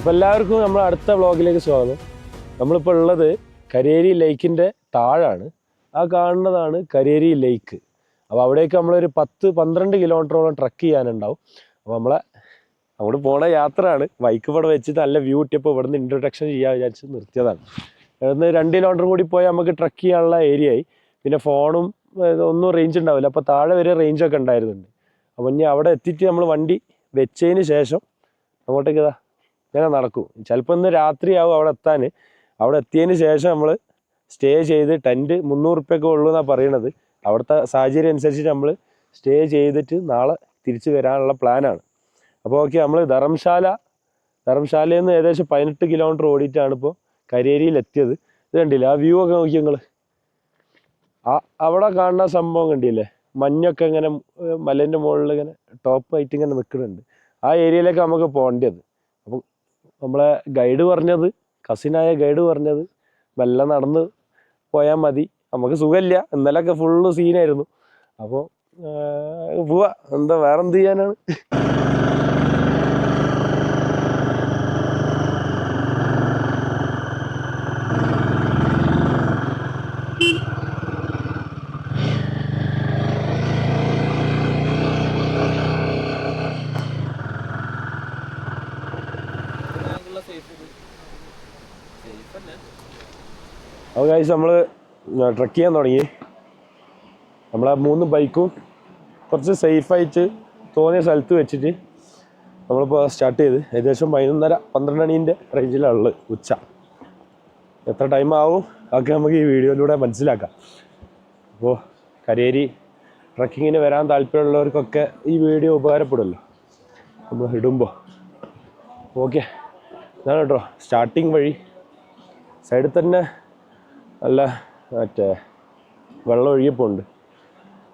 അപ്പോൾ എല്ലാവർക്കും നമ്മൾ അടുത്ത വ്ളോഗിലേക്ക് സ്വാഗതം. നമ്മളിപ്പോൾ ഉള്ളത് കരേരി ലേക്കിൻ്റെ താഴാണ്. ആ കാണുന്നതാണ് കരേരി ലേക്ക്. അപ്പോൾ അവിടേക്ക് നമ്മളൊരു 10-12 കിലോമീറ്ററോളം ട്രക്ക് ചെയ്യാനുണ്ടാവും. അപ്പോൾ അങ്ങോട്ട് പോണ യാത്രയാണ്. ബൈക്ക് ഇവിടെ വെച്ചിട്ട് നല്ല വ്യൂ കിട്ടിയപ്പോൾ ഇവിടെ നിന്ന് ഇൻട്രൊഡക്ഷൻ ചെയ്യാൻ വിചാരിച്ച് നിർത്തിയതാണ്. ഇവിടുന്ന് 2 കിലോമീറ്റർ കൂടി പോയാൽ നമുക്ക് ട്രക്ക് ചെയ്യാനുള്ള ഏരിയയായി. പിന്നെ ഫോണും ഒന്നും റേഞ്ച് ഉണ്ടാവില്ല. അപ്പോൾ താഴെ വരെ റേഞ്ചൊക്കെ ഉണ്ടായിരുന്നുണ്ട്. അപ്പോൾ ഇനി അവിടെ എത്തിയിട്ട് നമ്മൾ വണ്ടി വെച്ചതിന് ശേഷം അങ്ങോട്ടേക്ക് ഇങ്ങനെ നടക്കും. ചിലപ്പോൾ ഇന്ന് രാത്രിയാവും അവിടെ എത്താൻ. അവിടെ എത്തിയതിന് ശേഷം നമ്മൾ സ്റ്റേ ചെയ്ത് ടെൻറ്റ് 300 റുപ്യൊക്കെ ഉള്ളൂ എന്നാണ് പറയണത്. അവിടുത്തെ സാഹചര്യം അനുസരിച്ചിട്ട് നമ്മൾ സ്റ്റേ ചെയ്തിട്ട് നാളെ തിരിച്ച് വരാനുള്ള പ്ലാനാണ്. അപ്പോൾ ഓക്കെ, നമ്മൾ ധർമ്മശാലയിൽ നിന്ന് ഏകദേശം 18 കിലോമീറ്റർ ഓടിയിട്ടാണ് ഇപ്പോൾ കരേരിയിൽ എത്തിയത്. ഇത് കണ്ടില്ലേ, ആ വ്യൂ ഒക്കെ നോക്കി നിങ്ങൾ. അവിടെ കാണുന്ന സംഭവം കണ്ടില്ലേ, മഞ്ഞൊക്കെ ഇങ്ങനെ മലേൻ്റെ മുകളിൽ ഇങ്ങനെ ടോപ്പായിട്ട് ഇങ്ങനെ നിൽക്കുന്നുണ്ട്. ആ ഏരിയയിലേക്ക് നമുക്ക് പോകേണ്ടത്. അപ്പം നമ്മളെ കസിനായ ഗൈഡ് പറഞ്ഞത് മെല്ലെ നടന്ന് പോയാൽ മതി, നമുക്ക് സുഖമില്ല, ഇന്നലെയൊക്കെ ഫുള്ള് സീനായിരുന്നു. അപ്പോൾ പോവാ, എന്താ വേറെന്ത് ചെയ്യാനാണ്. അപ്പോൾ ഗൈസ്, നമ്മൾ ട്രക്ക് ചെയ്യാൻ തുടങ്ങി. നമ്മളെ 3 ബൈക്കും കുറച്ച് സേഫായിട്ട് തോന്നിയ സ്ഥലത്ത് വെച്ചിട്ട് നമ്മളിപ്പോൾ സ്റ്റാർട്ട് ചെയ്ത് ഏകദേശം 11:30-12 മണീൻ്റെ റേഞ്ചിലുള്ളത് ഉച്ച. എത്ര ടൈം ആവും അതൊക്കെ നമുക്ക് ഈ വീഡിയോയിലൂടെ മനസ്സിലാക്കാം. അപ്പോൾ കരേരി ട്രക്കിങ്ങിന് വരാൻ താല്പര്യമുള്ളവർക്കൊക്കെ ഈ വീഡിയോ ഉപകാരപ്പെടുമല്ലോ നമ്മൾ ഇടുമ്പോൾ. ഓക്കെ, ഇതാണ് കേട്ടോ സ്റ്റാർട്ടിങ് വഴി. സൈഡിൽ തന്നെ നല്ല മറ്റേ വെള്ളം ഒഴുകിപ്പോണ്ട്.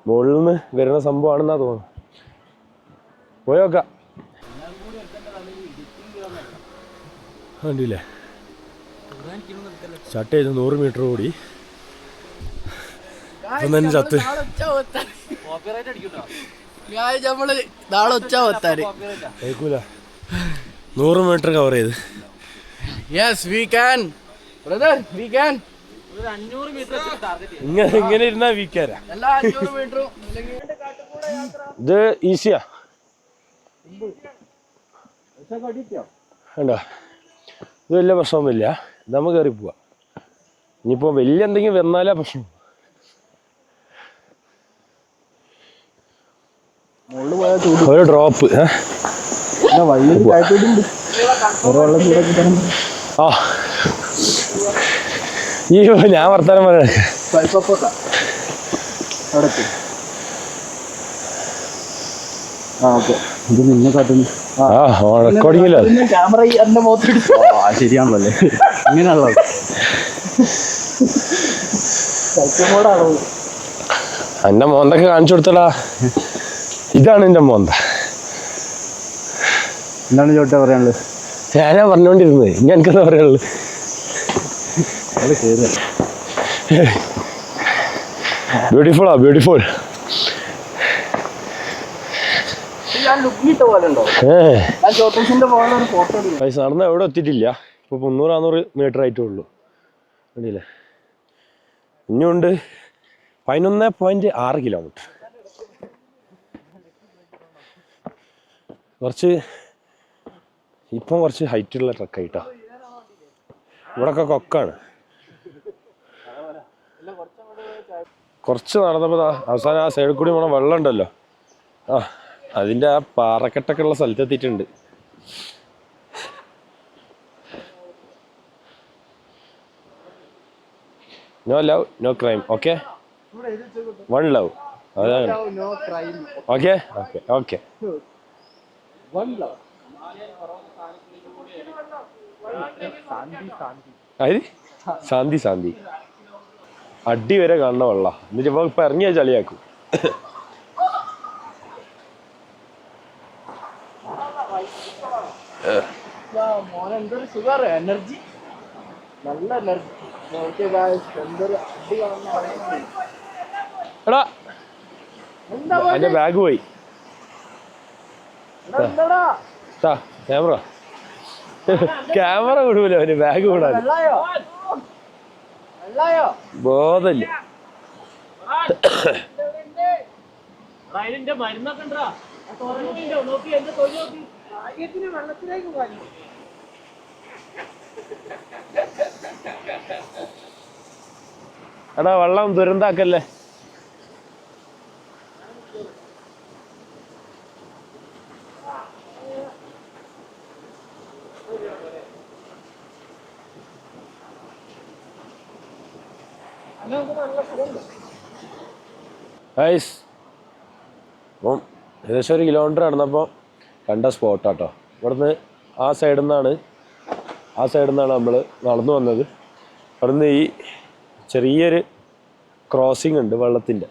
മുകളിൽ നിന്ന് വരുന്ന സംഭവമാണെന്നാണ് തോന്നുന്നത്. പോയോക്കാം. കണ്ടില്ലേ, സ്റ്റാർട്ട് ചെയ്ത് 100 മീറ്റർ കൂടി തന്നെ ചത്ത്. കേൾക്കൂല, 100 മീറ്റർ കവർ ചെയ്ത്. ഇങ്ങനെ ഇരുന്നാ വീക്കാരാ. ഇത് ഈസിയാ വേണ്ട, ഇത് വലിയ പ്രശ്നമൊന്നുമില്ല. ഇത് നമുക്ക് കയറി പോവാം. ഇനിയിപ്പോൾ വലിയ എന്തെങ്കിലും വന്നാലാ പ്രശ്നം. ഒരു ഡ്രോപ്പ് ആ ഈ ഞാൻ വർത്താനം പറയാ. റെക്കോർഡിങ്ങിലോ ശരിയാണല്ലോ, ഇങ്ങനെയാണല്ലോ. എന്റെ മോന്തൊക്കെ കാണിച്ചു കൊടുത്തടാ. ഇതാണ് എന്റെ മോന്ത. എന്താണ് ചോട്ടാ പറയാനുള്ളത്? ഞാനാ പറഞ്ഞോണ്ടിരുന്നത്, ഇനി എനിക്കെന്താ പറയാനുള്ളത്? ബ്യൂട്ടിഫുള്ളാ, ബ്യൂട്ടിഫുൾ. നടന്ന എവിടെ എത്തിയിട്ടില്ല. ഇപ്പൊ 300-400 മീറ്റർ ആയിട്ടേ ഉള്ളൂ. കണ്ടില്ലേ, ഇനിയുണ്ട് 11.6 കിലോമീറ്റർ. ഇപ്പം കുറച്ച് ഹൈറ്റുള്ള ട്രക്കായിട്ടാ. ഇവിടൊക്കെ കൊക്കാണ്. കുറച്ച് നടന്നപ്പോൾ അവസാനം ആ സൈഡിൽ കൂടി പോണ വെള്ളം ഉണ്ടല്ലോ, അതിൻ്റെ ആ പാറക്കെട്ടൊക്കെ ഉള്ള സ്ഥലത്തെത്തിയിട്ടുണ്ട്. No love no crime. Okay, 1 love. അതാണ്. Okay okay okay. ശാന്തി അടി വരെ കാണുന്ന വെള്ളം. എന്നിട്ട് ഇപ്പൊ ഇറങ്ങിയ ചളിയാക്കും. എനർജി നല്ല എനർജി. എടാ എന്റെ ബാഗ് പോയി. ക്യാമറ ക്യാമറ വിടൂല അവന് ബാഗ് വിടാൻ ബോധമില്ല. അതിന്റെ മരുന്നൊക്കെ ഉണ്ടാ നോക്കി എന്റെ തൊഴിൽ നോക്കി ഭാഗ്യത്തിന് വെള്ളത്തിലേക്ക് പോയി. എടാ വെള്ളം ദുരന്താക്കല്ലേ. ഗൈസ് അപ്പം ഏകദേശം 1 കിലോമീറ്റർ നടന്നപ്പോൾ കണ്ട സ്പോട്ടാട്ടോ. ഇവിടുന്ന് ആ സൈഡിൽ നിന്നാണ് നമ്മൾ നടന്നു വന്നത്. അവിടുന്ന് ഈ ചെറിയൊരു ക്രോസിംഗ് ഉണ്ട് വെള്ളത്തിൻ്റെ,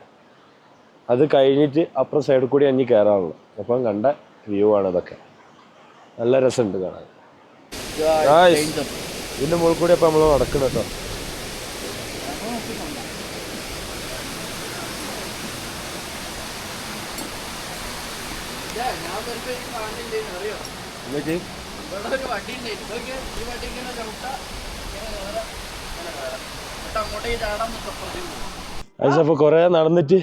അത് കഴിഞ്ഞിട്ട് അപ്പുറം സൈഡിൽ കൂടി അഞ്ഞ് കയറാനുള്ളൂ. അപ്പം കണ്ട വ്യൂ ആണ് ഇതൊക്കെ, നല്ല രസമുണ്ട് കാണാൻ. ഇതിൻ്റെ മുകളിൽ കൂടി അപ്പം നമ്മൾ നടക്കണം കേട്ടോ. അപ്പൊ കൊറേ നടന്നിട്ട്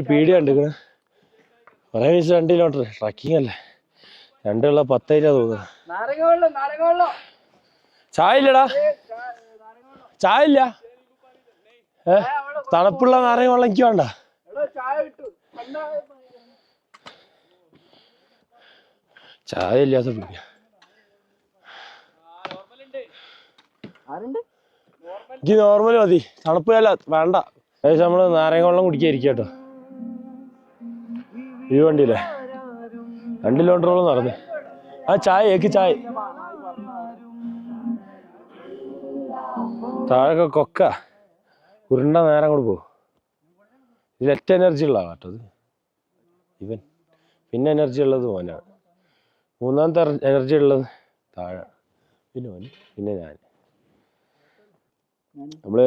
പീടിയ കണ്ടിക്കണേ. കൊറേ മീൻസ് 2 കിലോമീറ്റർ ട്രക്കിംഗ് അല്ലേ, 2 10 തോന്നുന്നു. ചായ ഇല്ലടാ, ചായ ഇല്ല. തണുപ്പുള്ള നാരങ്ങ വെള്ളം എനിക്ക് വേണ്ട. ചായ ഇല്ലാത്ത പിടിക്ക. എനിക്ക് നോർമൽ മതി, തണുപ്പ് വേണ്ട. ഏകദേശം നമ്മള് നാരങ്ങ വെള്ളം കുടിക്കാതിരിക്കുക കേട്ടോ. ഈ വണ്ടിയില്ലേ 2 കിലോമീറ്ററോളം നടന്ന്. ആ ചായ ചായ താഴെ കൊക്ക ഉരുണ്ട നേരം കൂടെ പോകും. ഇതിൽ ഏറ്റവും എനർജി ഉള്ള കേട്ടോ ഇത് ഇവൻ. പിന്നെ എനർജി ഉള്ളത് മോനാണ്. 3ാമത്തെ എനർജി ഉള്ളത് താഴെ, പിന്നെ മോന്, പിന്നെ ഞാൻ. നമ്മൾ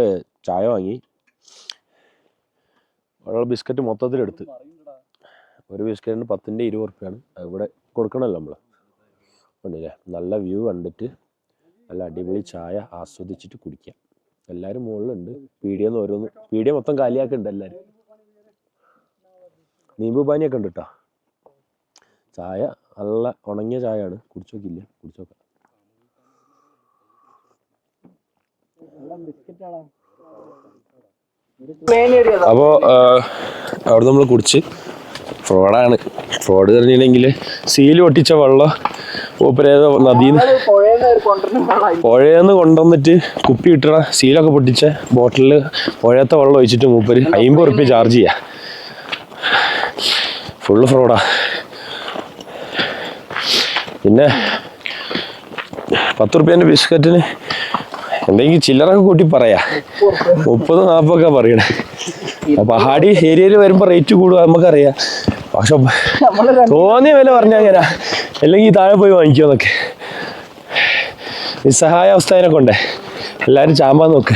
ചായ വാങ്ങി, വെള്ള ബിസ്ക്കറ്റ് മൊത്തത്തിലെടുത്ത്. ഒരു ബിസ്ക്കറ്റിന് 10ന്റെ 20 ഉറുപ്പ്യാണ്. ഇവിടെ കൊടുക്കണമല്ലോ നമ്മൾ. കണ്ടില്ലേ, നല്ല വ്യൂ കണ്ടിട്ട് നല്ല അടിപൊളി ചായ ആസ്വദിച്ചിട്ട് കുടിക്കാം. എല്ലാവരും മുകളിലുണ്ട്. പീടിയെന്ന് ഓരോന്ന്, പീടിയ മൊത്തം കാലിയാക്കുന്നുണ്ട് എല്ലാവരും. നീമ്പ് പാനിയൊക്കെ ഉണ്ട് കേട്ടോ. ചായ നല്ല ഉണങ്ങിയ ചായയാണ്. കുടിച്ചോക്കില്ല, കുടിച്ചോക്കാം. അപ്പോൾ അവിടെ നമ്മൾ കുടിച്ച് ഫ്രോഡാണ്. ഫ്രോഡ് പറഞ്ഞിട്ടുണ്ടെങ്കിൽ സീല് ഒട്ടിച്ച വെള്ളം ഓപ്പരേത നദിന്ന് പുഴയെന്ന് കൊണ്ടുവന്നിട്ട് കുപ്പി കിട്ടണ സീലൊക്കെ പൊട്ടിച്ച ബോട്ടിലിൽ പുഴയത്തെ വെള്ളം ഒഴിച്ചിട്ട് മൂപ്പര് 50 ഉറുപ്പ്യ ചാർജ് ചെയ്യുക. ഫുള്ള് ഫ്രോഡാ. പിന്നെ 10 ഉറുപ്പ്യൻ്റെ ബിസ്ക്കറ്റിന് എന്തെങ്കിലും ചില്ലറൊക്കെ കൂട്ടി പറയാ 30-40 പറയണേ. പഹാടി ഏരിയയിൽ വരുമ്പോൾ റേറ്റ് കൂടുക നമുക്കറിയാം. പക്ഷെ തോന്നിയ വില പറഞ്ഞാൽ എങ്ങനെയാ, അല്ലെങ്കിൽ താഴെ പോയി വാങ്ങിക്കുമെന്നൊക്കെ. നിസ്സഹായ അവസ്ഥേനെ കൊണ്ടേ എല്ലാവരും ചാമ്പാൻ നോക്ക്.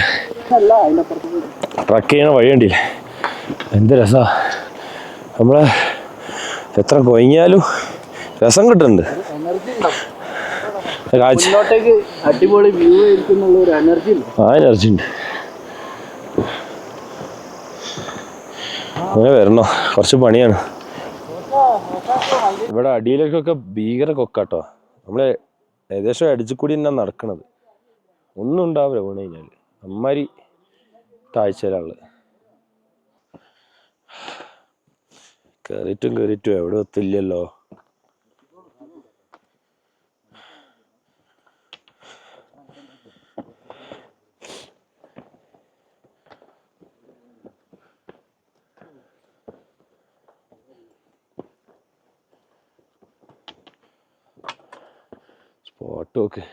ട്രക്ക് ചെയ്യണ വഴി കണ്ടില്ലേ, എന്ത് രസാ. നമ്മളെ എത്ര കൊയങ്ങിയാലും രസം കിട്ടുന്നുണ്ട്. അടിപൊളി വ്യൂ ആ എനർജി ഉണ്ട്. അങ്ങനെ വരണോ, കുറച്ച് പണിയാണ്. ഇവിടെ അടിയിലേക്കൊക്കെ ഭീകര കൊക്കാട്ടോ. നമ്മള് ഏകദേശം അടിച്ചു കൂടി തന്നെ നടക്കണത്. ഒന്നും ഉണ്ടാവില്ല വീണ് കഴിഞ്ഞാൽ. അമ്മാരി താഴ്ചയിലാള് കയറിയിട്ടും എവിടെ ഒത്തില്ലല്ലോ. സ്പോട്ട് നോക്ക്.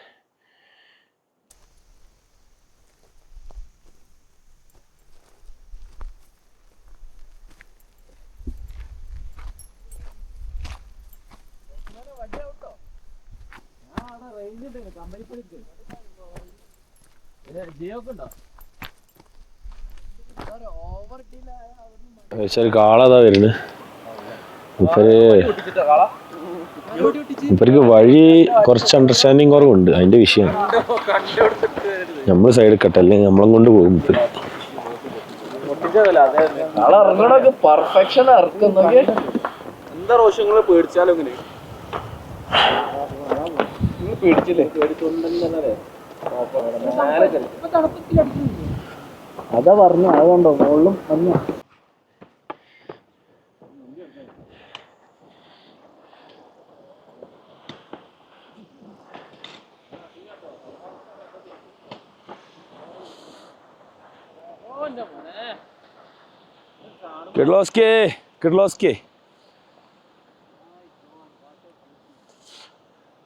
കാളതാ വരുന്നത്. ഇവർക്ക് വഴി കുറച്ച് അണ്ടർസ്റ്റാൻഡിങ് കുറവുണ്ട്, അതിന്റെ വിഷയമാണ്. നമ്മൾ സൈഡ് കട്ടെ, അല്ലെങ്കിൽ നമ്മളും കൊണ്ട് പോകും. പെർഫെക്ഷൻ എന്താ റോഷങ്ങള് പേടിച്ചാലോ ഇങ്ങനെ പേടിച്ചില്ലേ? അതാ പറഞ്ഞു, അതുകൊണ്ടോ മുകളിലും വന്നു. Kidlowski.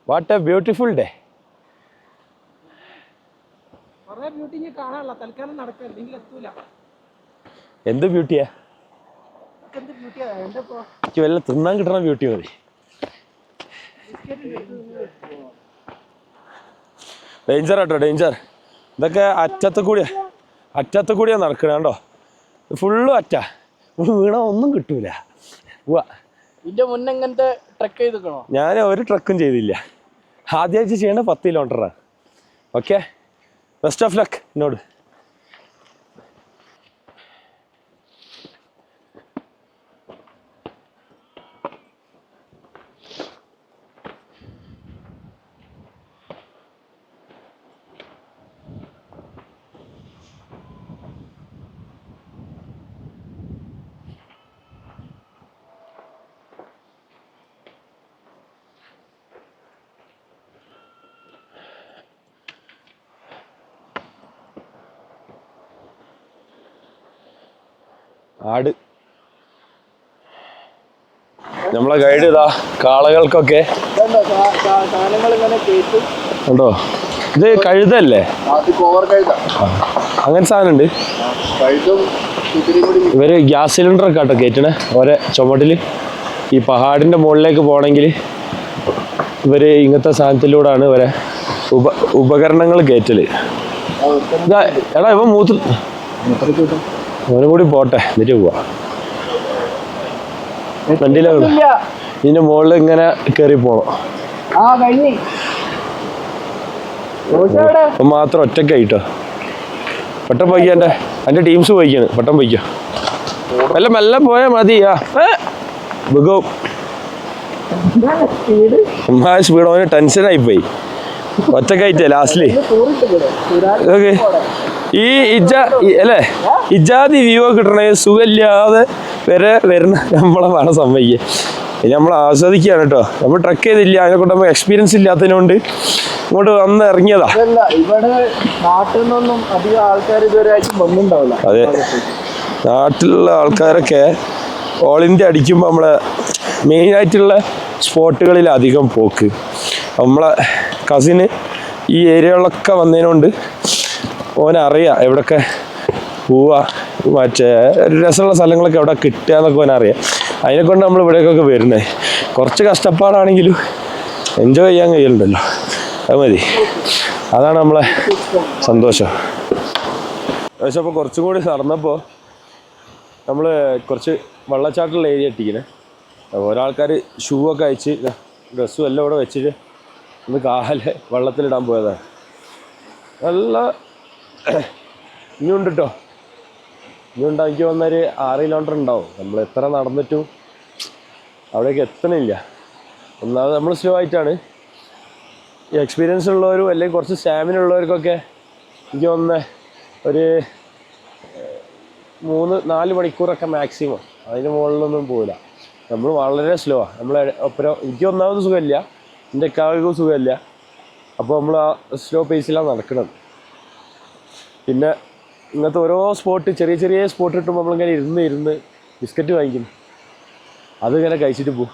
What a beautiful day. എന്ത് ബ്യൂട്ടിയാ? എനിക്ക് വല്ല തിന്നാൻ കിട്ടണ ബ്യൂട്ടി മതി. ഡേഞ്ചർ ആട്ടോ, ഡേഞ്ചർ. ഇതൊക്കെ അറ്റത്ത് കൂടിയാ നടക്കണ കണ്ടോ, ഫുള്ളും അറ്റ. വീണ ഒന്നും കിട്ടൂല. ഇതിന്റെ മുന്നേ ഇങ്ങനത്തെ ട്രക്ക് ചെയ്തിക്കണോ? ഞാൻ ഒരു ട്രക്കും ചെയ്തില്ല, ആദ്യമായിട്ട് ചെയ്യണ 10 കിലോമീറ്ററാണ്. ഓക്കെ, ബെസ്റ്റ് ഓഫ് ലക്ക് എന്നോട്. ആട്, നമ്മളെ ഗൈഡ് ഇതാ കാളകൾക്കൊക്കെ ഉണ്ടോ. ഇത് കഴുതല്ലേ? അങ്ങനെ സാധനം ഉണ്ട്. ഇവര് ഗ്യാസ് സിലിണ്ടർ ഒക്കെ ആട്ടോ കയറ്റണേ ഓരോ ചുമട്ടില്. ഈ പഹാടിന്റെ മുകളിലേക്ക് പോകണമെങ്കിൽ ഇവര് ഇങ്ങനത്തെ സാധനത്തിലൂടെയാണ് ഇവരെ ഉപകരണങ്ങൾ കയറ്റല്. എടാ ഇവ ഓനും കൂടി പോട്ടെ, എന്നിട്ട് പോവാ. വണ്ടിയിലെ ഇതിന്റെ മുകളിൽ ഇങ്ങനെ കയറി പോണം. അപ്പൊ മാത്രം ഒറ്റക്കായിട്ടോ. പെട്ടെന്ന് പോയിക്കാ, എന്റെ ടീംസ് പോയിക്കാണ്. പെട്ടെന്ന് പോയിക്കോ, മെല്ലെ പോയാ മതിയാ. സ്പീഡ് അവന് ടെൻഷനായി പോയി, ഒറ്റക്കായിട്ടേ ലാസ്റ്റില്. ഓക്കെ, ഈ അല്ലേ ഇജാതി വ്യൂ കിട്ടണേ സുഖമില്ലാതെ വരുന്ന നമ്മളെ വേണം സമ്മതിക്കുക. നമ്മൾ ആസ്വദിക്കുകയാണ് കേട്ടോ. നമ്മൾ ട്രക്ക് ചെയ്തില്ല, അതിനെ കൊണ്ട് നമ്മൾ എക്സ്പീരിയൻസ് ഇല്ലാത്തതിനോണ്ട് ഇങ്ങോട്ട് വന്ന് ഇറങ്ങിയതാ. ഇവിടെ നാട്ടിൽ നിന്നൊന്നും അധികം ആൾക്കാർ ഇതുവരെ വന്നിട്ടുണ്ടാവില്ല. അതെ, നാട്ടിലുള്ള ആൾക്കാരൊക്കെ ഓൾ ഇന്ത്യ അടിക്കുമ്പോൾ നമ്മളെ മെയിനായിട്ടുള്ള സ്പോട്ടുകളിൽ അധികം പോക്ക്. നമ്മളെ കസിന് ഈ ഏരിയകളിലൊക്കെ വന്നതിനോണ്ട് ഓനറിയാം എവിടെയൊക്കെ പോവാ, മറ്റേ രസമുള്ള സ്ഥലങ്ങളൊക്കെ എവിടെ കിട്ടുക എന്നൊക്കെ ഓനറിയാം. അതിനെക്കൊണ്ട് നമ്മൾ ഇവിടേക്കൊക്കെ വരുന്നത്. കുറച്ച് കഷ്ടപ്പാടാണെങ്കിലും എൻജോയ് ചെയ്യാൻ കഴിയുന്നുണ്ടല്ലോ, അത് മതി. അതാണ് നമ്മളെ സന്തോഷം. പക്ഷെ അപ്പോൾ കുറച്ചും കൂടി നടന്നപ്പോൾ നമ്മൾ കുറച്ച് വെള്ളച്ചാട്ടമുള്ള ഏരിയ എത്തിക്കണേ. ഓരോ ആൾക്കാർ ഷൂ ഒക്കെ അയച്ച് ഡ്രസ്സും എല്ലാം ഇവിടെ വെച്ചിട്ട് ഒന്ന് കാല് വെള്ളത്തിലിടാൻ പോയതാണ്. നല്ല ഇനിയുണ്ട് കേട്ടോ, ഇനിയുണ്ടാവും. എനിക്ക് വന്നൊരു 6 കിലോമീറ്റർ ഉണ്ടാവും. നമ്മൾ എത്ര നടന്നിട്ടും അവിടേക്ക് എത്തണില്ല. ഒന്നാമത് നമ്മൾ സ്ലോ ആയിട്ടാണ്. ഈ എക്സ്പീരിയൻസ് ഉള്ളവരും അല്ലെങ്കിൽ കുറച്ച് സ്റ്റാമിന ഉള്ളവർക്കൊക്കെ എനിക്ക് വന്ന ഒരു 3-4 മണിക്കൂറൊക്കെ മാക്സിമം, അതിന് മുകളിലൊന്നും പോകില്ല. നമ്മൾ വളരെ സ്ലോ ആണ്. നമ്മൾ ഒപ്പരം എനിക്ക് ഒന്നാമത് സുഖമില്ല, എൻ്റെ കാക്കും സുഖമില്ല. അപ്പോൾ നമ്മൾ ആ സ്ലോ പേസിലാണ് നടക്കുന്നത്. പിന്നെ ഇങ്ങനത്തെ ഓരോ സ്പോട്ട്, ചെറിയ ചെറിയ സ്പോട്ട് കിട്ടുമ്പോൾ നമ്മളിങ്ങനെ ഇരുന്ന് ബിസ്ക്കറ്റ് വാങ്ങിക്കും, അതിങ്ങനെ കഴിച്ചിട്ട് പോകും.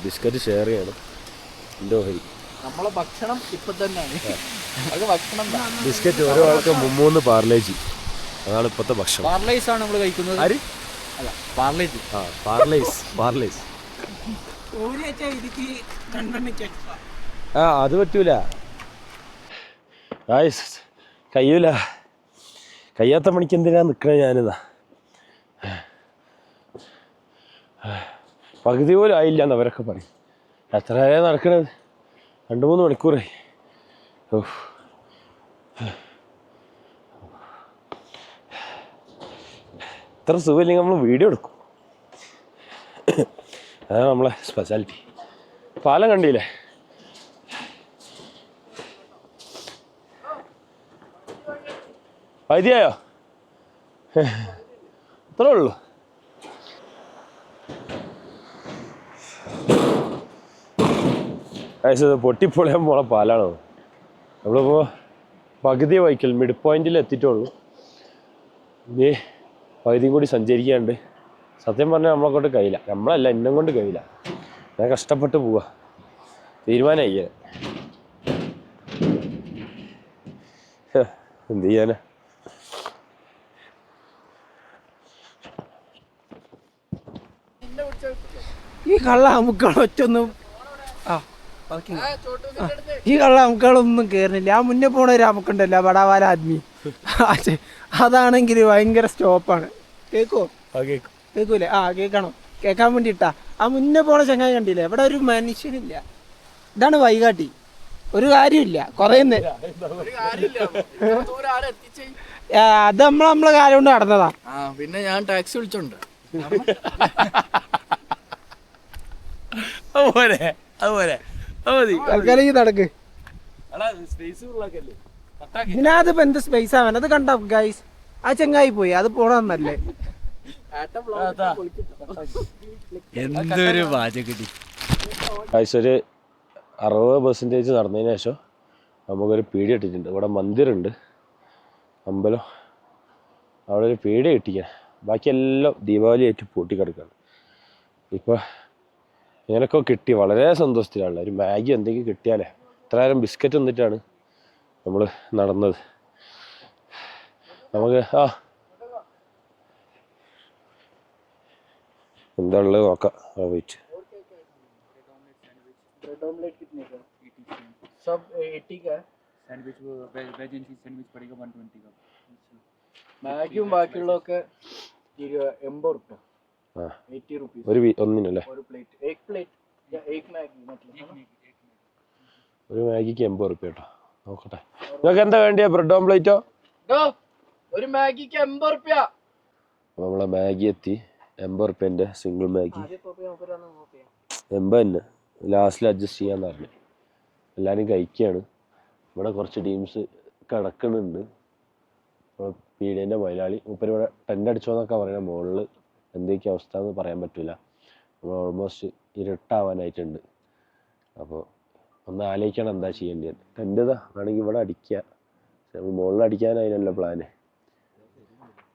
ബിസ്ക്കറ്റ് ഷെയർ ചെയ്യണം. എൻ്റെ ഓഹരി നമ്മളെ ഭക്ഷണം ഇപ്പൊ തന്നെയാണ്. ഭക്ഷണം ബിസ്ക്കറ്റ് ഓരോ ആൾക്ക് 3 പാർലേജി, അതാണ് ഇപ്പോഴത്തെ ഭക്ഷണം. പാർലേസ് ആണ് നമ്മൾ കഴിക്കുന്നത്. അല്ല പാർലേജ്. പാർലേസ് അത് പറ്റൂല. കഴിയൂല, കഴിയാത്ത പണിക്ക് എന്തിനാ നിൽക്കണേ ഞാനിതാ. പകുതി പോലും ആയില്ല എന്ന് അവരൊക്കെ പറയും. എത്ര നടക്കണത്? 2-3 മണിക്കൂറായി. ഇത്ര സുഖമില്ലെങ്കിൽ നമ്മൾ വീഡിയോ എടുക്കും. അതാണ് നമ്മളെ സ്പെഷ്യാലിറ്റി. പാലം കണ്ടില്ലേ? പകുതിയായോ? അത്രേ ഉള്ളൂ. പൊട്ടിപ്പൊളിയാൻ പോണ പാലാണോ? നമ്മളിപ്പോൾ പകുതി വൈക്കൽ മിഡ് പോയിന്റിൽ എത്തിയിട്ടുള്ളൂ. ഇനി പകുതിയും കൂടി സഞ്ചരിക്കാണ്ട്. സത്യം പറഞ്ഞാൽ നമ്മളെ കൊണ്ട് കഴിയില്ല. നമ്മളല്ല, എന്നെ കൊണ്ട് കഴിയില്ല. ഞാൻ കഷ്ടപ്പെട്ട് പോവാ. തീരുമാനമായി എന്ത് ചെയ്യാനാ. ഈ കള്ള അമുക്കളൊറ്റൊന്നും ഈ കള്ള അമുക്കളൊന്നും കേറുന്നില്ല. ആ മുന്നേ പോണ ഒരു അമുക്കുണ്ടല്ലോ, ബടാവാല ആദ്മി, അതാണെങ്കിൽ ഭയങ്കര സ്റ്റോപ്പാണ്. കേക്കോ? കേക്കൂലേ? കേൾക്കണം. കേൾക്കാൻ വേണ്ടിട്ടാ. ആ മുന്നേ പോണ ചങ്ങായി കണ്ടില്ലേ? ഇവിടെ ഒരു മനുഷ്യനില്ല. ഇതാണ് വൈകാട്ടി. ഒരു കാര്യമില്ല. കൊറേ അത് നമ്മളെ കാര്യം കൊണ്ട് നടന്നതാ. പിന്നെ ഞാൻ ടാക്സി വിളിച്ചോണ്ട് നടക്ക്. ഇതിനകത്ത് എന്ത് സ്പേസ് ആവാൻ? അത് കണ്ട ഗൈസ്, ആ ചെങ്ങായി പോയി. അത് പോണെന്നല്ലേ? എന്തൊരു വാചകടി. ഒരു 60% നടന്നതിന് ശേഷം നമുക്കൊരു പീടി ഇട്ടിട്ടുണ്ട്. ഇവിടെ മന്ദിറുണ്ട്, അമ്പലം. അവിടെ ഒരു പീടി കിട്ടിക്കാൻ. ബാക്കിയെല്ലാം ദീപാവലി ആയിട്ട് പൂട്ടിക്കിടക്കുകയാണ്. ഇപ്പോൾ ഇങ്ങനൊക്കെ കിട്ടി. വളരെ സന്തോഷത്തിലാണ്. ഒരു മാഗി എന്തെങ്കിലും കിട്ടിയാലേ. ഇത്ര നേരം ബിസ്ക്കറ്റ് വന്നിട്ടാണ് നമ്മൾ നടന്നത്. നമുക്ക് എന്താ ഉള്ളത് നോക്കാം. വെയിറ്റ്. മാഗിയും ബാക്കിയുള്ളതൊക്കെ 80 റുപ്യ. ഒന്നിനല്ലേ? ഒരു മാഗിക്ക് 80 റുപ്യ കേട്ടോ. നോക്കട്ടെ, നിങ്ങൾക്ക് എന്താ വേണ്ടിയ? ബ്രെഡ് ഓംപ്ലേറ്റോ? ഒരു മാഗിക്ക് 80 റുപ്യ. നമ്മളെ മാഗി എത്തി. 80 റുപ്യൻ്റെ സിംഗിൾ മാഗി. 80 തന്നെ. ലാസ്റ്റിൽ അഡ്ജസ്റ്റ് ചെയ്യാന്ന് പറഞ്ഞു. എല്ലാവരും കഴിക്കുകയാണ്. ഇവിടെ കുറച്ച് ടീംസ് കിടക്കുന്നുണ്ട്. പീഡിയൻ്റെ മലയാളി മൂപ്പര് ഇവിടെ ടെൻ്റ് അടിച്ചോന്നൊക്കെ പറയണം. മുകളിൽ എന്തൊക്കെ അവസ്ഥ എന്ന് പറയാൻ പറ്റില്ല. നമ്മൾ ഓൾമോസ്റ്റ് ഇരുട്ടാവാനായിട്ടുണ്ട്. അപ്പോൾ ഒന്ന് ആലോചിക്കണം എന്താ ചെയ്യേണ്ടത്. ടെൻ്റ് ഇതാ വേണമെങ്കിൽ ഇവിടെ അടിക്കുക. നമ്മൾ മുകളിൽ അടിക്കാനായിരുന്നല്ലോ പ്ലാന്.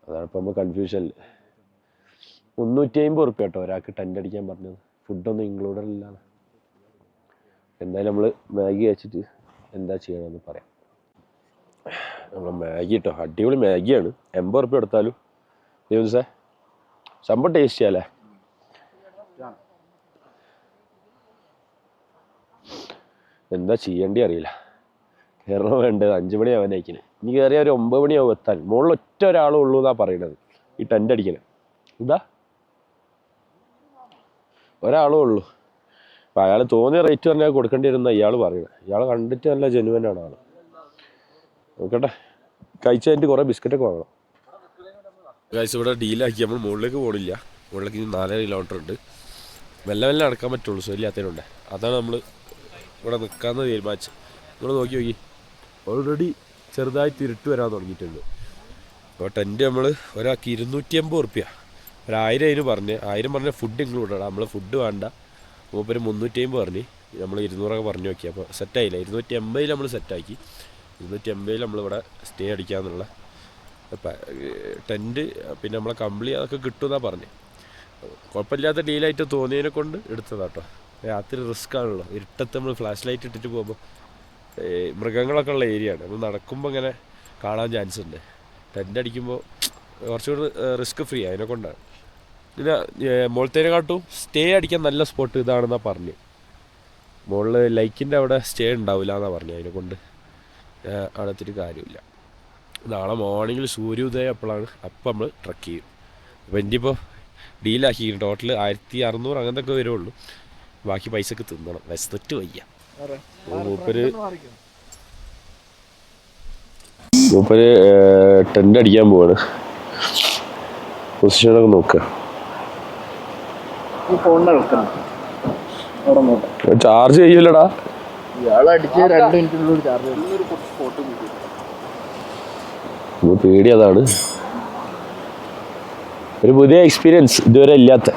അതാണ് ഇപ്പോൾ നമ്മൾ കൺഫ്യൂഷനിൽ. 350 റുപ്യ കേട്ടോ ഒരാൾക്ക് ടെൻ്റ് അടിക്കാൻ പറഞ്ഞത്. ഫുഡൊന്നും ഇൻക്ലൂഡഡ് ഇല്ലാതെ. എന്തായാലും നമ്മൾ മാഗി കഴിച്ചിട്ട് എന്താ ചെയ്യണമെന്ന് പറയാം. നമ്മൾ മാഗി കേട്ടോ, അടിപൊളി മാഗിയാണ്. 80 റുപ്യ എടുത്താലും ദിവസേ സംഭവം ടേസ്റ്റിയല്ലേ. എന്താ ചെയ്യേണ്ടി അറിയില്ല. കയറണ വേണ്ടത് 5 മണിയാവാനായിക്കിന്. ഇനി കയറിയ ഒരു 9 മണിയാവും എത്താൻ. മുകളിൽ ഒറ്റ ഒരാളും ഉള്ളൂ എന്നാണ് പറയണത് ഈ ടെൻ്റ് അടിക്കണേ. എന്താ ഒരാളും ഉള്ളൂ. അപ്പം അയാൾ തോന്നിയ റേറ്റ് പറഞ്ഞാൽ കൊടുക്കേണ്ടി വരുന്ന ഇയാൾ പറയണത്. ഇയാൾ കണ്ടിട്ട് നല്ല ജെനുവനാണ് ആൾ. നോക്കട്ടെ, കഴിച്ച് കഴിഞ്ഞിട്ട് കുറേ ബിസ്ക്കറ്റൊക്കെ വാങ്ങണം. കഴിച്ച് ഇവിടെ ഡീലാക്കി. നമ്മൾ മുകളിലേക്ക് പോകണില്ല. മുകളിലേക്ക് 4 കിലോമീറ്റർ ഉണ്ട്. മെല്ലെ മെല്ലെ നടക്കാൻ പറ്റുള്ളൂ. ശരിയാത്തതിനുണ്ട്. അതാണ് നമ്മൾ ഇവിടെ നിൽക്കാമെന്ന് തീരുമാനിച്ചു. നമ്മൾ നോക്കി ഓൾറെഡി ചെറുതായിട്ട് ഇരുട്ട് വരാൻ തുടങ്ങിയിട്ടുണ്ട്. അപ്പോൾ ടെൻറ്റ് നമ്മൾ ഒരാൾക്ക് 250 റുപ്യ. 1000 അതിന് പറഞ്ഞ്. 1000 പറഞ്ഞ ഫുഡ് ഇൻക്ലൂഡഡ്. നമ്മൾ ഫുഡ് വേണ്ട. മൂപ്പര് 350 പറഞ്ഞ്. നമ്മൾ 200 പറഞ്ഞു നോക്കി. അപ്പോൾ സെറ്റായില്ല. 280 നമ്മൾ സെറ്റാക്കി. 280 നമ്മളിവിടെ സ്റ്റേ അടിക്കാമെന്നുള്ള ടെൻറ്റ് പിന്നെ നമ്മളെ കമ്പിളി അതൊക്കെ കിട്ടുമെന്നാണ് പറഞ്ഞത്. കുഴപ്പമില്ലാത്ത ഡീലായിട്ട് തോന്നിയതിനെ കൊണ്ട് എടുത്തതാട്ടോ. രാത്രി റിസ്ക് ആണല്ലോ. ഇരുട്ടത്ത് നമ്മൾ ഫ്ലാഷ് ലൈറ്റ് ഇട്ടിട്ട് പോകുമ്പോൾ മൃഗങ്ങളൊക്കെ ഉള്ള ഏരിയയാണ്. നമ്മൾ നടക്കുമ്പോൾ ഇങ്ങനെ കാണാൻ ചാൻസ് ഉണ്ട്. ടെൻ്റ് അടിക്കുമ്പോൾ കുറച്ചുകൂടി റിസ്ക് ഫ്രീ. അതിനെ കൊണ്ടാണ്. പിന്നെ മുകളിലത്തേനെക്കാട്ടും സ്റ്റേ അടിക്കാൻ നല്ല സ്പോട്ട് ഇതാണെന്നാണ് പറഞ്ഞത്. മുകളിൽ ലൈക്കിൻ്റെ അവിടെ സ്റ്റേ ഉണ്ടാവില്ല എന്നാണ് പറഞ്ഞത്. അതിനെ കൊണ്ട് അവിടെ എത്തിയിട്ട് കാര്യമില്ല. നാളെ മോർണിംഗിൽ സൂര്യോദയം എപ്പോഴാണ് അപ്പം നമ്മൾ ട്രക്ക് ചെയ്യും. അപ്പോൾ എൻ്റെ ഇപ്പോൾ ഡീലാക്കിയിരുന്നു. ടോട്ടൽ 1600 അങ്ങനത്തെ ഒക്കെ വരുള്ളൂ. ബാക്കി പൈസക്ക് തിന്നണം, വിശന്നിട്ട് വയ്യ. മൂപ്പര് ടെൻ്റ് അടിക്കാൻ പോവാണ്. പൊസിഷനൊക്കെ നോക്കുക. ചാർജ് ചെയ്യൂലടാ. പേടി അതാണ്. ഒരു പുതിയ എക്സ്പീരിയൻസ് ഇതുവരെ ഇല്ലാത്ത.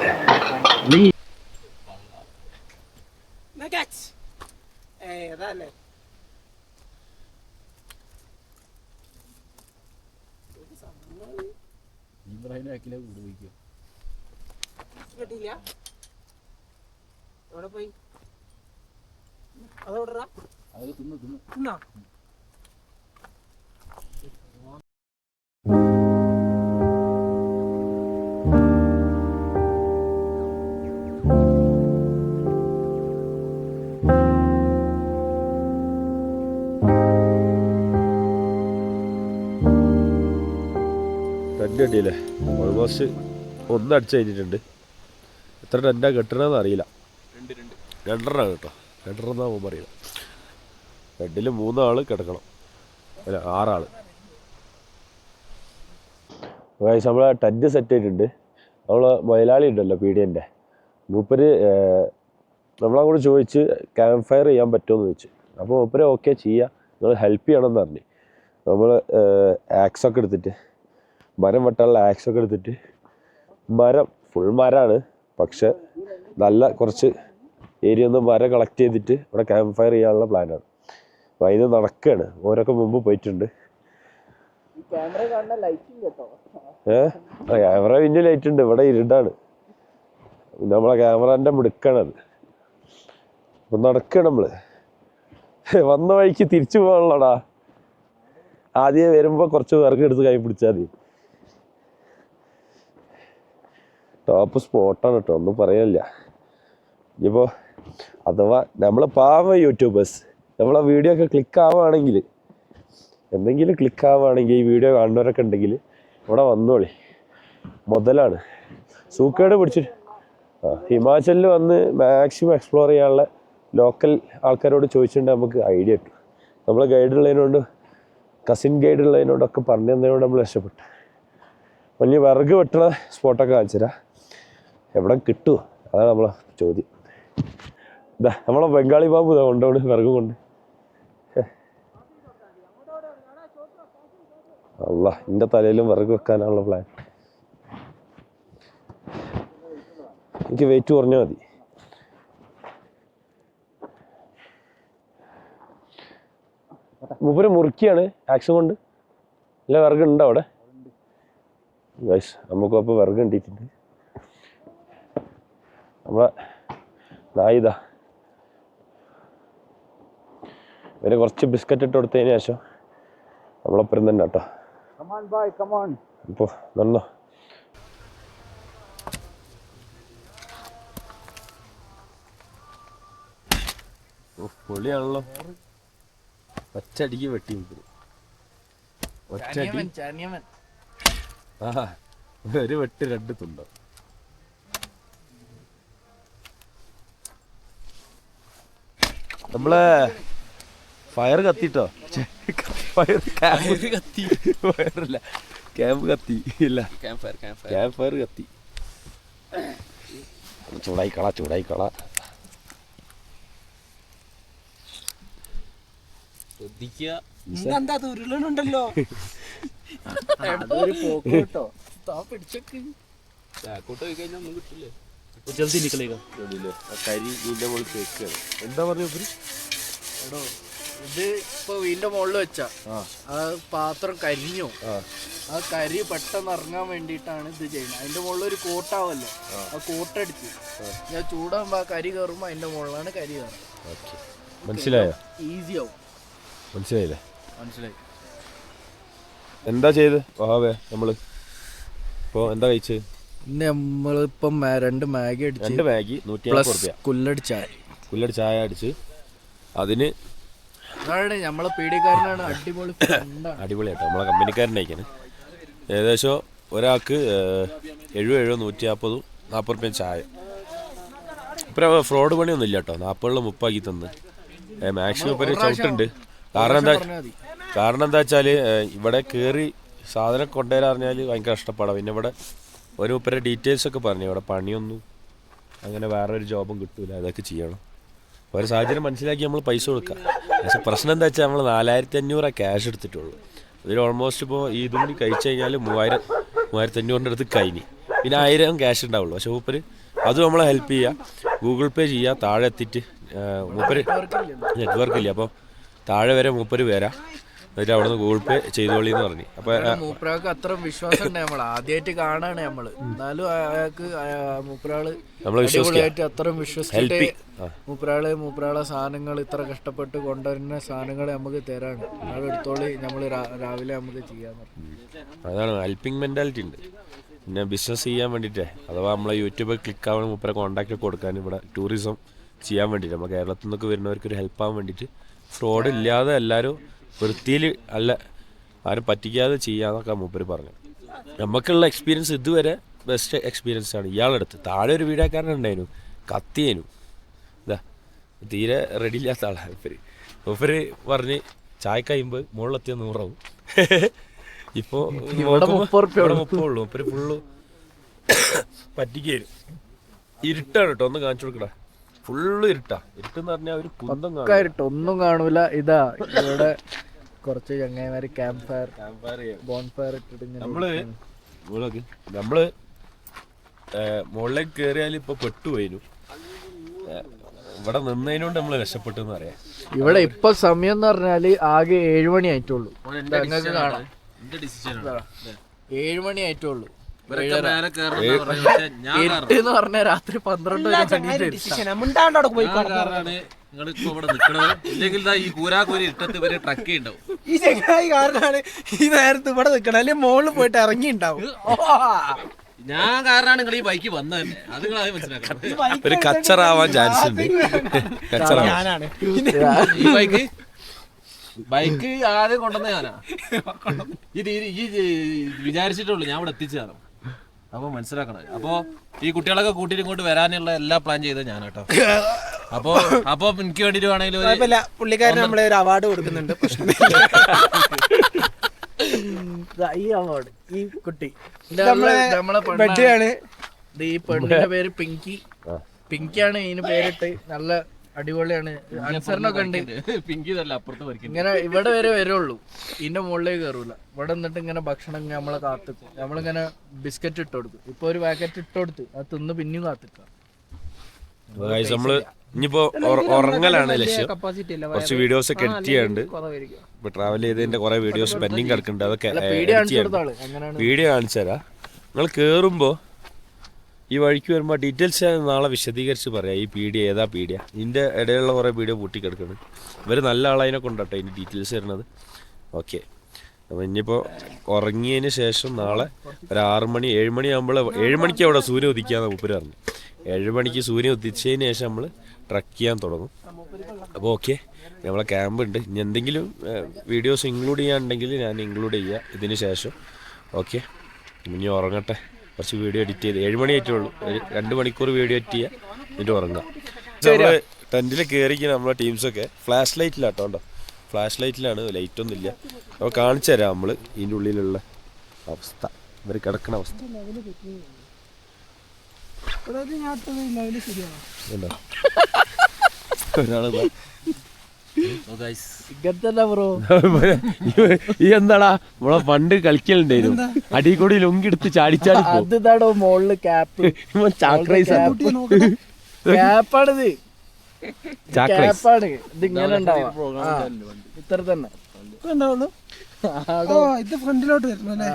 എവിടെ പോയി? അതോടാ തിന്നാ. ടെൻ്റ് കെട്ടിയില്ലേ? ഓൾമോസ്റ്റ് ഒന്ന് അടിച്ച് കഴിഞ്ഞിട്ടുണ്ട്. എത്ര ടെൻ്റാണ് കെട്ടണമെന്ന് അറിയില്ല. 2 കേട്ടോ. 2 പോകുമ്പോൾ അറിയില്ല. ബെഡിൽ 3 ആൾ കിടക്കണം, അല്ല 6 ആൾ. നമ്മളെ ടെൻ്റ് സെറ്റ് ആയിട്ടുണ്ട്. നമ്മൾ മുതലാളി ഉണ്ടല്ലോ പീഡിയൻ്റെ, മൂപ്പര് നമ്മളങ്ങോട്ട് ചോദിച്ച് ക്യാമ്പ് ഫയർ ചെയ്യാൻ പറ്റുമോ ചോദിച്ചു. അപ്പോൾ മൂപ്പര് ഓക്കെ ചെയ്യാം, നിങ്ങൾ ഹെൽപ്പ് ചെയ്യണമെന്ന് പറഞ്ഞു. നമ്മൾ ആക്സൊക്കെ എടുത്തിട്ട്, മരം വെട്ടാനുള്ള ആക്സൊക്കെ എടുത്തിട്ട്, മരം ഫുൾ മരമാണ്, പക്ഷെ നല്ല കുറച്ച് ഏരിയ ഒന്ന് മരം കളക്ട് ചെയ്തിട്ട് ഇവിടെ ക്യാമ്പ് ഫയർ ചെയ്യാനുള്ള പ്ലാനാണ്. അപ്പോൾ അതിന് നടക്കുകയാണ്. ഓരൊക്കെ മുമ്പ് പോയിട്ടുണ്ട്. ക്യാമറ പിന്നെ ലൈറ്റ് ഉണ്ട്, ഇവിടെ ഇരുട്ടാണ്. നമ്മളെ ക്യാമറൻ്റെ മിടുക്കാണത്. അപ്പം നടക്കുകയാണ് നമ്മൾ. വന്ന വഴിക്ക് തിരിച്ചു പോകാനുള്ളടാ. ആദ്യം വരുമ്പോൾ കുറച്ച് വിറക് എടുത്ത് കൈ പിടിച്ചാൽ മതി. ടോപ്പ് സ്പോട്ടാണ് കേട്ടോ, ഒന്നും പറയാനില്ല. ഇനിയിപ്പോൾ അഥവാ നമ്മൾ പാവം യൂട്യൂബേഴ്സ് നമ്മളെ വീഡിയോ ഒക്കെ ക്ലിക്കാവുകയാണെങ്കിൽ, എന്തെങ്കിലും ക്ലിക്കാവുകയാണെങ്കിൽ, ഈ വീഡിയോ കാണുന്നവരൊക്കെ ഉണ്ടെങ്കിൽ ഇവിടെ വന്നോളി, മുതലാണ്. സൂക്കേട് പിടിച്ചിട്ട് ഹിമാചലിൽ വന്ന് മാക്സിമം എക്സ്പ്ലോർ ചെയ്യാനുള്ള ലോക്കൽ ആൾക്കാരോട് ചോദിച്ചിട്ടുണ്ടെങ്കിൽ നമുക്ക് ഐഡിയ കിട്ടും. നമ്മൾ ഗൈഡുള്ളതിനോട്, കസിൻ ഗൈഡുള്ളതിനോടൊക്കെ പറഞ്ഞു തന്നതിനോട് നമ്മൾ രക്ഷപ്പെട്ടു. വലിയ വിറക് വെട്ടുന്ന സ്പോട്ടൊക്കെ കാണിച്ചു തരാം. എവിടെ കിട്ടുമോ അതാണ് നമ്മളെ ചോദ്യം. ഇതാ നമ്മളെ ബംഗാളി ബാബു ഇതാ കൊണ്ടോണ്ട് വിറകും കൊണ്ട്. അല്ല, എൻ്റെ തലയിലും വിറക് വെക്കാനുള്ള പ്ലാൻ. എനിക്ക് വെയിറ്റ് കുറഞ്ഞാൽ മതി. മൂപ്പര് മുറുക്കിയാണ് ആക്ഷൻ കൊണ്ട്. ഇല്ല, വിറകുണ്ടോ അവിടെ? ഗൈസ്, നമുക്കും അപ്പോൾ വിറക് കിട്ടിയിട്ടുണ്ട്. നമ്മളെ നായിതാ ഇവരെ കുറച്ച് ബിസ്ക്കറ്റ് ഇട്ട് കൊടുത്തതിന് ശേഷം നമ്മളൊപ്പം തന്നെ കേട്ടോ. ഇപ്പോൾ നന്നോ പൊളിയാണല്ലോ. ഒറ്റടിക്ക് വെട്ടി ഒറ്റടി. ആ, ഒരു വെട്ട് 2 തുണ്ടോ. നമ്മളെ ഫയർ കത്തിട്ടോ. ഫയറല്ല, ക്യാമ്പ് കത്തി. ഇല്ല, ക്യാമ്പ് ഫയർ കത്തി. ചൂടായിക്കള. എന്താ ഉരുളനുണ്ടല്ലോ. എന്താ പറഞ്ഞു? എടോ, ഇത് ഇപ്പൊ വീടിന്റെ മുകളിൽ വെച്ചാ ആ പാത്രം കരിഞ്ഞോ, ആ കരി പെട്ടെന്ന് ഇറങ്ങാൻ വേണ്ടിയിട്ടാണ് ഇത് ചെയ്യുന്നത്. അതിന്റെ മുകളിൽ ഒരു കോട്ടാവല്ലോ, ആ കോട്ടടിച്ച് ഞാൻ ചൂടാകുമ്പോ ആ കരി കയറുമ്പോ അതിന്റെ മുകളിലാണ് കരി കയറുന്നത്. മനസ്സിലായോ? ഈസി ആവും. മനസ്സിലായില്ലേ? മനസ്സിലായി. എന്താ ചെയ്ത് വാവേ നമ്മള് ഇപ്പൊ എന്താ കഴിച്ചത്? പിന്നെ നമ്മളിപ്പം 2 മാഗി അടിച്ച്, 2 മാഗി 150 രൂപ. കുല്ലടി ചായ അടിച്ച് അതിന് അതാണ് നമ്മളെ പീഡിക്കാരനാണ്. അടിപൊളി അടിപൊളിയാട്ടോ നമ്മളെ കമ്പനിക്കാരനായിക്കാണ്. ഏകദേശം ഒരാൾക്ക് 70 140 40 ചായ. ഇപ്പം ഫ്രോഡ് പണിയൊന്നും ഇല്ല കേട്ടോ. 40 30 തന്ന് മാക്സിമം ഇപ്പം ചവിട്ടുണ്ട്. കാരണം എന്താ വെച്ചാൽ ഇവിടെ കയറി സാധനം കൊണ്ടുവരാൻ പറഞ്ഞാൽ ഭയങ്കര കഷ്ടപ്പാടാണ്. പിന്നെ ഇവിടെ ഒരു മുപ്പര ഡീറ്റെയിൽസൊക്കെ പറഞ്ഞു. ഇവിടെ പണിയൊന്നും അങ്ങനെ വേറെ ഒരു ജോബും കിട്ടൂല, അതൊക്കെ ചെയ്യണം. ഒരു സാഹചര്യം മനസ്സിലാക്കി നമ്മൾ പൈസ കൊടുക്കുക. പക്ഷെ പ്രശ്നം എന്താ വെച്ചാൽ നമ്മൾ 4500 ക്യാഷ് എടുത്തിട്ടുള്ളൂ. അതിൽ ഓൾമോസ്റ്റ് ഇപ്പോൾ ഈ ഇതും കൂടി കഴിച്ചു കഴിഞ്ഞാൽ 3500 അടുത്ത് കഴിഞ്ഞ് പിന്നെ 1000 ക്യാഷ് ഉണ്ടാവുള്ളൂ. പക്ഷെ മൂപ്പര് അതും നമ്മളെ ഹെൽപ്പ് ചെയ്യുക, ഗൂഗിൾ പേ ചെയ്യുക. താഴെ എത്തിയിട്ട് മൂപ്പര് നെറ്റ്വർക്ക് ഇല്ല, അപ്പോൾ താഴെ വരെ മൂപ്പര് വരാം, എന്നിട്ട് അവിടെ നിന്ന് ഗൂഗിൾ പേ ചെയ്തോളി എന്ന് പറഞ്ഞു. അപ്പോൾ മൂപ്പരാൾക്ക് അത്ര വിശ്വാസം ഉണ്ട്. നമ്മൾ ആദ്യമായിട്ട് കാണാണ് നമ്മൾ, എന്നാലും അയാൾക്ക് മൂപ്പരാള് അടിപൊളിയായിട്ട് അത്രയും വിശ്വസിച്ചിട്ട് മൂപ്പരാളെ സാധനങ്ങൾ ഇത്ര കഷ്ടപ്പെട്ട് കൊണ്ടുവരുന്ന സാധനങ്ങൾ നമുക്ക് തരാണ്. അത് എടുത്തോളി, നമ്മൾ രാവിലെ നമുക്ക് ചെയ്യാന്ന് പറഞ്ഞു. അതാണ് ഹെൽപ്പിംഗ് മെൻറ്റാലിറ്റി ഉണ്ട്. പിന്നെ ബിസിനസ് ചെയ്യാൻ വേണ്ടിയിട്ടേ, അഥവാ നമ്മളെ യൂട്യൂബ് ക്ലിക്ക് ആവാൻ മൂപ്പരെ കോൺടാക്റ്റ് കൊടുക്കാൻ, ഇവിടെ ടൂറിസം ചെയ്യാൻ വേണ്ടിയിട്ട് നമ്മൾ കേരളത്തിൽ നിന്നൊക്കെ വരുന്നവർക്ക് ഒരു ഹെൽപ്പ് ആവാൻ വേണ്ടിയിട്ട് ഫ്രോഡ് ഇല്ലാതെ എല്ലാവരും വൃത്തിയിൽ അല്ല ആരും പറ്റിക്കാതെ ചെയ്യാന്നൊക്കെ മൂപ്പര് പറഞ്ഞു. നമുക്കുള്ള എക്സ്പീരിയൻസ് ഇതുവരെ ബെസ്റ്റ് എക്സ്പീരിയൻസ് ആണ്. ഇയാളെടുത്ത് താഴെ ഒരു വീടാക്കാരനുണ്ടായിരുന്നു, കത്തിയേനു. ഇതാ തീരെ റെഡി ഇല്ലാത്ത ആളാണ് മൂപ്പര് പറഞ്ഞ് ചായക്ക് 50, മുകളിലെത്തിയ 100 ആവും. ഇപ്പോൾ 30 ഉള്ളൂ. മൂപ്പര് ഫുള്ള് പറ്റിക്കായിരുന്നു. ഇരുട്ടാണ് കേട്ടോ, ഒന്ന് കാണിച്ചു കൊടുക്കടാ. ഫുള്ള് ഇരുട്ടെന്ന് പറഞ്ഞാൽ ഒരു കുന്തം ഒന്നും കാണൂല. ഇതാ ഇവിടെ കുറച്ച് ചങ്ങായിമാര് ക്യാമ്പ് ഫയർ ബോൺഫയർ ഇട്ടിട്ട് നമ്മള് മുകളിലേക്ക് കയറിയാൽ ഇപ്പൊ പെട്ടുപോയിനു. ഇവിടെ നിന്നതിനോണ്ട് നമ്മള് രക്ഷപ്പെട്ടെന്ന് പറയാം. ഇവിടെ ഇപ്പൊ സമയം എന്ന് പറഞ്ഞാല് ആകെ 7 മണി ആയിട്ടുള്ളൂ. 7 മണി ആയിട്ടുള്ളൂ. എന്ന് പറഞ്ഞ രാത്രി 12 ഈ ചങ്ങായി കാരണമാണ് ഈ നേരത്ത് ഇവിടെ നിൽക്കണം, അല്ലെങ്കിൽ മുകളിൽ പോയിട്ട് ഇറങ്ങിണ്ടാവും. ഞാൻ കാരണമാണ് നിങ്ങൾ ഈ ബൈക്ക് വന്നത് തന്നെ. അത് നിങ്ങൾ ആദ്യം മനസ്സിലാക്കണം. ഒരു കച്ചറാവാൻ ചാൻസ് ഉണ്ട്. ഞാനാണ് ഈ ബൈക്ക് ആദ്യം കൊണ്ടുവന്ന ഞാനാ. ഈ വിചാരിച്ചിട്ടുള്ളൂ ഞാൻ ഇവിടെ എത്തിച്ചതാണ്. അപ്പൊ മനസ്സിലാക്കണം. അപ്പൊ ഈ കുട്ടികളൊക്കെ കൂട്ടിയിട്ട് ഇങ്ങോട്ട് വരാനുള്ള എല്ലാ പ്ലാൻ ചെയ്തത് ഞാൻ കേട്ടോ. അപ്പൊ എനിക്ക് വേണ്ടിട്ട് വേണമെങ്കിൽ പുള്ളിക്കാരൻ നമ്മളെ ഒരു അവാർഡ് കൊടുക്കുന്നുണ്ട്. ഈ അവാർഡ് ഈ കുട്ടി നമ്മളെ ഈ പെണ്ണിന്റെ പേര് പിങ്കിയാണ് ഇതിന് പേരിട്ട്. നല്ല അടിപൊളിയാണ്. അനുസരണൊക്കെ ഉണ്ട്. പിങ്കി നല്ല അപ്പുറത്ത് വരയ്ക്കും. ഇങ്ങനെ ഇവിടെ വരെ വരുള്ളൂ, ഇതിന്റെ മുകളിലേക്ക് കയറൂല. ഇവിടെ നിന്നിട്ട് ഇങ്ങനെ ഭക്ഷണം നമ്മളെ കാത്തിക്കും. നമ്മളിങ്ങനെ ബിസ്ക്കറ്റ് ഇട്ട് കൊടുക്കും. ഇപ്പൊ ഒരു പാക്കറ്റ് ഇട്ട് കൊടുത്ത് അത് തിന്ന് പിന്നെയും കാത്തിക്കാം. നമ്മള് ഇനിയിപ്പോ ഉറങ്ങലാണ് ലക്ഷ്യം. കുറച്ച് വീഡിയോസ് ഒക്കെ എഡിറ്റ് ചെയ്യാണ്ട്, ഇപ്പൊ ട്രാവൽ ചെയ്തതിന്റെ കുറെ വീഡിയോസ് പെൻഡിങ് കിടക്കുന്നുണ്ട്. അതൊക്കെ വീഡിയോ കാണിച്ചു തരാം. നിങ്ങൾ കേറുമ്പോ ഈ വഴിക്ക് വരുമ്പോൾ ഡീറ്റെയിൽസ് നാളെ വിശദീകരിച്ച് പറയാം. ഈ പീഡിയ ഏതാ പീഡിയ, ഇതിൻ്റെ ഇടയിലുള്ള കുറേ വീഡിയോ പൂട്ടിക്കിടക്കണം. ഇവർ നല്ല ആളതിനെ കൊണ്ടാട്ടോ ഇതിൻ്റെ ഡീറ്റെയിൽസ് തരുന്നത്. ഓക്കെ, അപ്പോൾ ഇനിയിപ്പോൾ ഉറങ്ങിയതിന് ശേഷം നാളെ ഒരു 6 മണി 7 മണിയാകുമ്പോൾ 7 മണിക്ക് അവിടെ സൂര്യൻ ഉദിക്കാന്ന് മൂപ്പര് പറഞ്ഞു. 7 മണിക്ക് സൂര്യൻ ഉദിച്ചതിന് ശേഷം നമ്മൾ ട്രക്ക് ചെയ്യാൻ തുടങ്ങും. അപ്പോൾ ഓക്കെ, നമ്മളെ ക്യാമ്പ് ഉണ്ട്. ഇനി എന്തെങ്കിലും വീഡിയോസ് ഇൻക്ലൂഡ് ചെയ്യാനുണ്ടെങ്കിൽ ഞാൻ ഇൻക്ലൂഡ് ചെയ്യാം ഇതിന് ശേഷം. ഓക്കെ, ഇനി ഉറങ്ങട്ടെ. കുറച്ച് വീഡിയോ എഡിറ്റ് ചെയ്ത് 7 മണി ആയിട്ടുള്ളൂ. ഒരു 2 മണിക്കൂർ വീഡിയോ എഡിറ്റ് ചെയ്യുക, എന്നിട്ട് ഉറങ്ങാം. നമ്മൾ ടെൻറ്റിൽ കയറിക്കുന്ന നമ്മളെ ടീംസൊക്കെ ഫ്ലാഷ് ലൈറ്റിലാട്ടോ കേട്ടോ. ഫ്ലാഷ് ലൈറ്റിലാണ്, ലൈറ്റൊന്നും ഇല്ല. അപ്പോൾ കാണിച്ചു തരാം നമ്മൾ ഇതിൻ്റെ ഉള്ളിലുള്ള അവസ്ഥ, ഇവർ കിടക്കണ അവസ്ഥ. ഈ എന്താടാ നമ്മളെ പണ്ട് കളിക്കലുണ്ടായിരുന്നു, അടി കൂടി ലൊങ്കിടുത്ത് ചാടിച്ചാടി. അതാടോ മോളില് ക്യാപ്പ്, ക്യാപ്പാണിത്. ക്യാപ്പാണ് ഇത്. ഇങ്ങനെ ഉണ്ടാവും ഇത്ര തന്നെ ഉണ്ടാവുള്ളൂ. ഇത് ഫ്രണ്ടിലോട്ട് വരുന്നു അല്ലേ?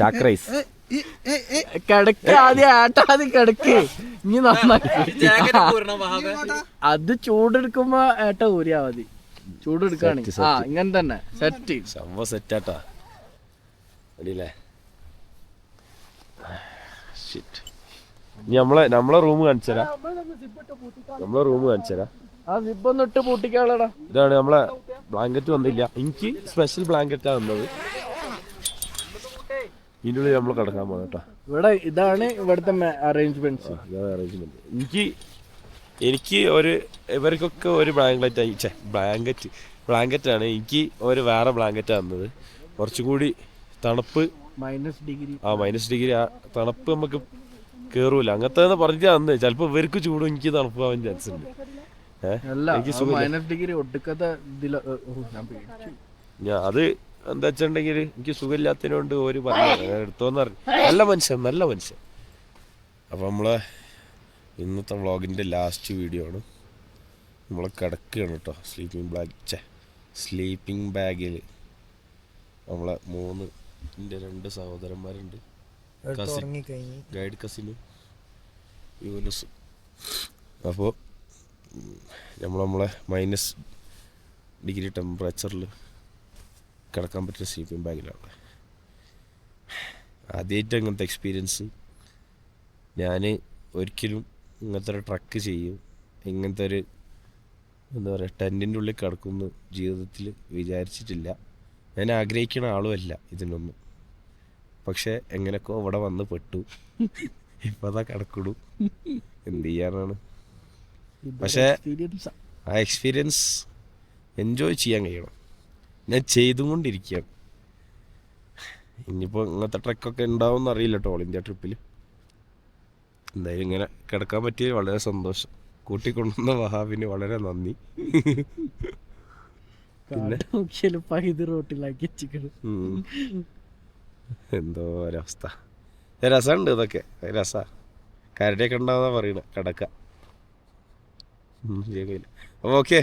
ചാക്രൈസ് കിടക്ക് ആദ്യം ആട്ടാതി കിടക്ക്. ഇനി നന്നായി അത് ചൂടെടുക്കുമ്പോ ഏട്ട ഊരിയാ മതി. ചൂടെടുക്കാണ് ഇങ്ങനെ തന്നെ സെറ്റ്. സംഭവം സെറ്റാട്ടാ അടിയില്ലേ. ഇനി നമ്മളെ റൂം കാണിച്ചുതരാം. നമ്മളെ റൂം കാണിച്ചുതരാം. ആ സിബൊന്നും ഇട്ട് പൂട്ടിക്കാളടാ. ഇതാണ് നമ്മളെ ബ്ലാങ്കറ്റ് വന്നില്ല. എനിക്ക് സ്പെഷ്യൽ ബ്ലാങ്കറ്റാണ് വന്നത്. ഇതിൻ്റെ ഉള്ളിൽ നമ്മൾ കിടക്കാൻ പോകുന്നത് കേട്ടോ. ഇവിടെ ഇതാണ് ഇവിടുത്തെ അറേഞ്ച്മെന്റ്സ്. ഇതാണ് അറേഞ്ച്മെന്റ്. എനിക്ക് ഇവർക്കൊക്കെ ഒരു ബ്ലാങ്കറ്റാണ്. എനിക്ക് ഒരു വേറെ ബ്ലാങ്കറ്റാണ് തന്നത്. കുറച്ചുകൂടി തണുപ്പ്, -ഡിഗ്രി. -ഡിഗ്രി ആ തണുപ്പ് നമുക്ക് കേറൂല. അങ്ങനത്തെ പറഞ്ഞാൽ അന്ന് ചിലപ്പോൾ ഇവർക്ക് ചൂടും എനിക്ക് തണുപ്പാവാൻ ചാൻസ് ഉണ്ട്. -ഡിഗ്രി ഒടുക്കത്തെ അത് എന്താ വെച്ചിട്ടുണ്ടെങ്കിൽ എനിക്ക് സുഖമില്ലാത്തതിനോണ്ട് ഒരു പറഞ്ഞു എടുത്തോന്ന് പറഞ്ഞു. നല്ല മനുഷ്യൻ. അപ്പം നമ്മളെ ഇന്നത്തെ വ്ളോഗിൻ്റെ ലാസ്റ്റ് വീഡിയോ ആണ്. നമ്മൾ കിടക്കുകയാണ് കേട്ടോ സ്ലീപ്പിംഗ് ബാഗിൽ. നമ്മളെ 2 സഹോദരന്മാരുണ്ട്. ഗൈഡ് കസിനും യൂനസും. അപ്പോൾ നമ്മളെ -ഡിഗ്രി ടെമ്പറേച്ചറിൽ കിടക്കാൻ പറ്റുന്ന സ്ലീപ്പിംഗ് ബാഗിലാണ്. ആദ്യമായിട്ട് അങ്ങനത്തെ എക്സ്പീരിയൻസ്. ഞാൻ ഒരിക്കലും ഇങ്ങനത്തെ ഒരു ട്രക്ക് ചെയ്യും, ഇങ്ങനത്തെ ഒരു എന്താ പറയുക ടെൻറ്റിൻ്റെ ഉള്ളിൽ കിടക്കുന്നു ജീവിതത്തിൽ വിചാരിച്ചിട്ടില്ല. ഞാൻ ആഗ്രഹിക്കുന്ന ആളുമല്ല ഇതിനൊന്നും. പക്ഷെ എങ്ങനെയൊക്കെ ഇവിടെ വന്ന് പെട്ടു. ഇപ്പം അതാ കിടക്കണു. എന്ത് ചെയ്യാനാണ്. പക്ഷേ ആ എക്സ്പീരിയൻസ് എൻജോയ് ചെയ്യാൻ കഴിയണം. ഞാൻ ചെയ്തും കൊണ്ടിരിക്കുകയാണ്. ഇനിയിപ്പോൾ ഇങ്ങനത്തെ ട്രക്കൊക്കെ ഉണ്ടാവും അറിയില്ല കേട്ടോ ഓൾ ഇന്ത്യ ട്രിപ്പിൽ. എന്തായാലും ഇങ്ങനെ കിടക്കാൻ പറ്റിയത് വളരെ സന്തോഷം. കൂട്ടിക്കൊണ്ടുവന്ന വഹാബിന് വളരെ നന്ദി. പിന്നെ റോട്ടിലാക്കി എന്തോ ഒരവസ്ഥ. രസമുണ്ട് ഇതൊക്കെ, രസാ. കരടിയൊക്കെ ഉണ്ടാവുന്ന പറയണ കിടക്ക. അപ്പോൾ ഓക്കെ.